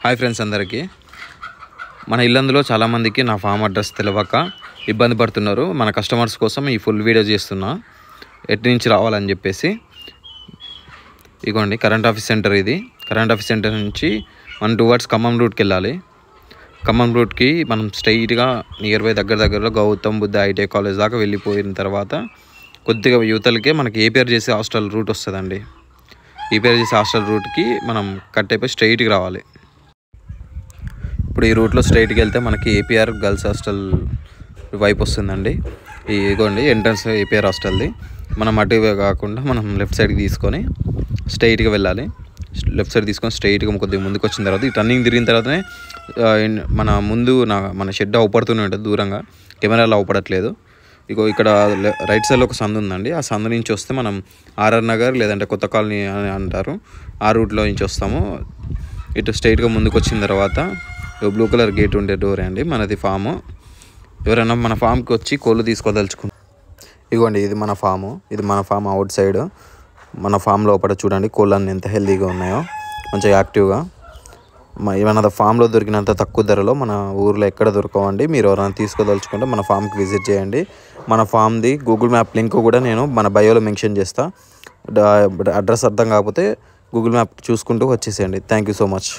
Hi friends అందరికీ మన ఇల్లందులో చాలామందికి నా ఫామ్ అడ్రస్ తెలియక ఇబ్బంది పడుతున్నారు. మన కస్టమర్స్ కోసం ఈ ఫుల్ వీడియో చేస్తున్నా ఎటు నుంచి రావాలని చెప్పేసి. ఇగోండి కరెంట్ ఆఫీస్ సెంటర్. ఇది కరెంట్ ఆఫీస్ సెంటర్ నుంచి మనం టువర్డ్స్ ఖమ్మం రూట్కి వెళ్ళాలి. ఖమ్మం రూట్కి మనం స్ట్రైట్గా నియర్ బై దగ్గరలో గౌతమ్ బుద్ధ ఐటీఐ కాలేజ్ దాకా వెళ్ళిపోయిన తర్వాత కొద్దిగా యువతలకే మనకి ఏపీఆర్ చేసే హాస్టల్ రూట్ వస్తుందండి. ఏపీఆర్ చేసే హాస్టల్ రూట్కి మనం కట్ అయిపోయి స్ట్రైట్కి రావాలి. ఇప్పుడు ఈ రూట్లో స్ట్రైట్కి వెళ్తే మనకి ఏపీఆర్ గర్ల్స్ హాస్టల్ వైపు వస్తుందండి. ఇదిగోండి ఎంట్రన్స్ ఏపీఆర్ హాస్టల్ది. మనం అటు కాకుండా మనం లెఫ్ట్ సైడ్కి తీసుకొని స్ట్రైట్గా వెళ్ళాలి. లెఫ్ట్ సైడ్ తీసుకొని స్ట్రైట్గా కొద్దిగా ముందుకు వచ్చిన తర్వాత ఈ టర్నింగ్ తిరిగిన తర్వాతనే మన ముందు మన షెడ్ అవుపడుతూనే ఉంటుంది. దూరంగా కెమెరాలో అవుపడట్లేదు. ఇగో ఇక్కడ రైట్ సైడ్లో ఒక సందు ఉందండి. ఆ సందు నుంచి వస్తే మనం ఆర్ఆర్ నగర్ లేదంటే కొత్త కాలనీ అని అంటారు, ఆ రూట్లో నుంచి వస్తాము. ఇటు స్ట్రైట్గా ముందుకు వచ్చిన తర్వాత బ్లూ కలర్ గేట్ ఉండే డోర్ అండి మనది ఫాము. ఎవరైనా మన ఫామ్కి వచ్చి కోళ్ళు తీసుకోదలుచుకుంటారు. ఇదిగోండి ఇది మన ఫాము. ఇది మన ఫామ్ అవుట్ సైడ్. మన ఫామ్ లోపల చూడండి కోళ్ళన్నీ ఎంత హెల్తీగా ఉన్నాయో, మంచిగా యాక్టివ్గా. మన ఫామ్లో దొరికినంత తక్కువ ధరలో మన ఊర్లో ఎక్కడ దొరకవండి. మీరు ఎవరైనా తీసుకోదలుచుకుంటే మన ఫామ్కి విజిట్ చేయండి. మన ఫామ్ది గూగుల్ మ్యాప్ లింక్ కూడా నేను మన బయోలో మెన్షన్ చేస్తాను. అడ్రస్ అర్థం కాకపోతే గూగుల్ మ్యాప్ చూసుకుంటూ వచ్చేసేయండి. Thank you so much.